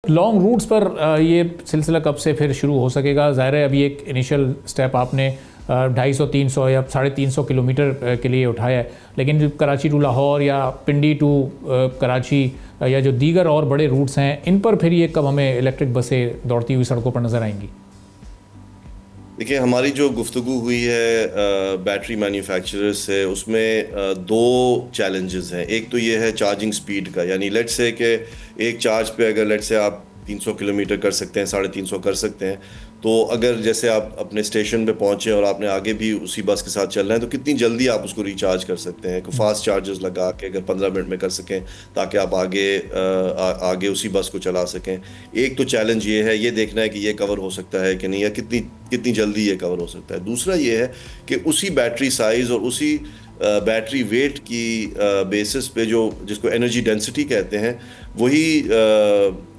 Long roots پر یہ سلسلہ کب سے پھر شروع ہو سکے گا؟ ظاہر ہے ابھی ایک انیشل سٹیپ آپ نے 250 300 یا 350 کلومیٹر کے لیے اٹھایا ہے، لیکن کراچی ٹو لاہور یا پنڈی ٹو کراچی یا جو دیگر اور بڑے روٹس ہیں، ان پر پھر یہ کب ہمیں الیکٹرک بسیں دوڑتی ہوئی سڑکوں پر نظر آئیں گی؟ دیکھیں، ہماری جو گفتگو ہوئی ہے بیٹری مینوفیکچرر سے، اس میں دو چیلنجز ہیں۔ ایک تو یہ ہے چارجنگ سپیڈ کا، یعنی لیٹ سے کہ ایک چارج پہ اگر لیٹ سے آپ 300 کلومیٹر کر سکتے ہیں، 350 کر سکتے ہیں، تو اگر جیسے آپ اپنے اسٹیشن پہ پہنچے اور آپ نے آگے بھی اسی بس کے ساتھ چلنا ہے تو کتنی جلدی آپ اس کو ریچارج کر سکتے ہیں، فاسٹ چارجز لگا کے اگر 15 منٹ میں کر سکیں تاکہ آپ آگے اسی بس کو چلا سکیں۔ ایک تو چیلنج یہ ہے، یہ دیکھنا ہے کہ یہ کور ہو سکتا ہے کہ نہیں، یا کتنی جلدی یہ کور ہو سکتا ہے۔ دوسرا یہ ہے کہ اسی بیٹری سائز اور اسی بیٹری ویٹ کی بیسس پہ جس کو انرجی ڈینسٹی کہتے ہیں، وہی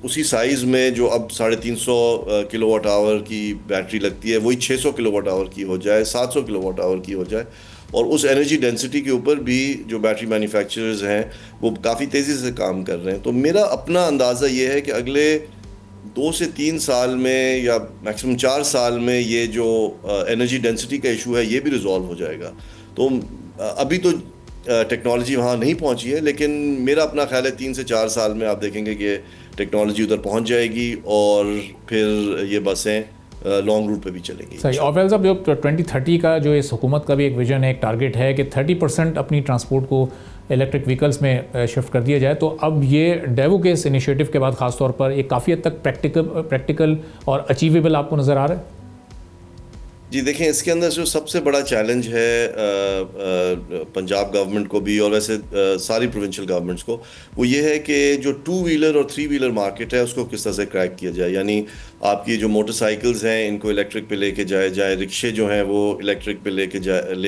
اسی سائز میں جو اب 350 کلو واٹ آور کی بیٹری لگتی ہے، وہی 600 کلو واٹ آور کی ہو جائے، 700 کلو واٹ آور کی ہو جائے۔ اور اس انرجی ڈینسٹی کے اوپر بھی جو بیٹری مینوفیکچررز ہیں وہ کافی تیزی سے کام کر رہے ہیں۔ تو میرا اپنا اندازہ یہ ہے کہ اگلے 2 سے 3 سال میں یا میکسیمم 4 سال میں یہ جو انرجی ڈینسٹی کا ایشو ہے یہ بھی ریزالو ہو جائے گا۔ تو ابھی تو ٹیکنالوجی وہاں نہیں پہنچی ہے، لیکن میرا اپنا خیال ہے 3 سے 4 سال میں آپ دیکھیں گے کہ ٹیکنالوجی ادھر پہنچ جائے گی اور پھر یہ بسیں لانگ روٹ پہ بھی چلیں گی۔ صحیح۔ اور فیض صاحب، جو 2030 کا جو اس حکومت کا بھی ایک ویژن ہے، ایک ٹارگٹ ہے کہ 30% اپنی ٹرانسپورٹ کو الیکٹرک وہیکلس میں شفٹ کر دیا جائے، تو اب یہ ڈیوو کے اس انیشیٹو کے بعد خاص طور پر یہ کافی حد تک پریکٹیکل اور اچیویبل آپ کو نظر آ رہا ہے؟ جی دیکھیں، اس کے اندر جو سب سے بڑا چیلنج ہے پنجاب گورنمنٹ کو بھی اور ویسے ساری پروونشل گورنمنٹس کو، وہ یہ ہے کہ جو 2 ویلر اور 3 ویلر مارکیٹ ہے اس کو کس طرح سے کریک کیا جائے۔ یعنی آپ کی جو موٹر سائیکلز ہیں ان کو الیکٹرک پہ لے کے جائے، رکشے جو ہیں وہ الیکٹرک پہ لے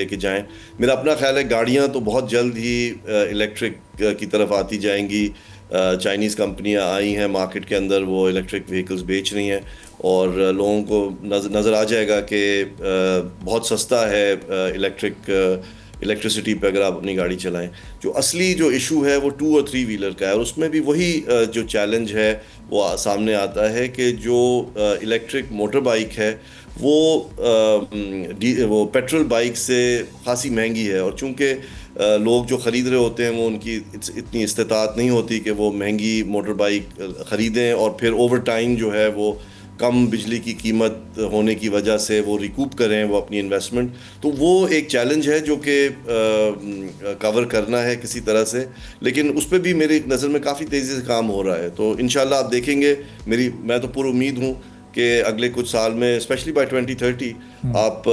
کے جائیں۔ میرا اپنا خیال ہے گاڑیاں تو بہت جلد ہی الیکٹرک کی طرف آتی جائیں گی۔ چائنیز کمپنیاں آئی ہیں مارکیٹ کے اندر، وہ الیکٹرک وہیکلز بیچ رہی ہیں اور لوگوں کو نظر آ جائے گا کہ بہت سستا ہے الیکٹریسٹی پہ اگر آپ اپنی گاڑی چلائیں۔ جو اصلی جو ایشو ہے وہ 2 اور 3 ویلر کا ہے، اور اس میں بھی وہی جو چیلنج ہے وہ سامنے آتا ہے کہ جو الیکٹرک موٹر بائک ہے وہ پیٹرول بائک سے خاصی مہنگی ہے، اور چونکہ لوگ جو خرید رہے ہوتے ہیں وہ ان کی اتنی استطاعت نہیں ہوتی کہ وہ مہنگی موٹر بائک خریدیں اور پھر اوور ٹائم جو ہے وہ کم بجلی کی قیمت ہونے کی وجہ سے وہ ریکوپ کریں وہ اپنی انویسٹمنٹ۔ تو وہ ایک چیلنج ہے جو کہ کور کرنا ہے کسی طرح سے، لیکن اس پہ بھی میری نظر میں کافی تیزی سے کام ہو رہا ہے۔ تو انشاءاللہ آپ دیکھیں گے، میں تو پر امید ہوں کہ اگلے کچھ سال میں اسپیشلی بائی 2030 آپ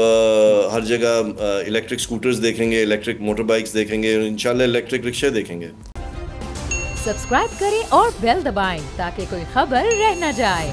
ہر جگہ الیکٹرک سکوٹرز دیکھیں گے، الیکٹرک موٹر بائکس دیکھیں گے، انشاءاللہ الیکٹرک رکشے دیکھیں گے۔ سبسکرائب کریں اور بیل دبائیں تاکہ کوئی خبر رہ نہ جائے۔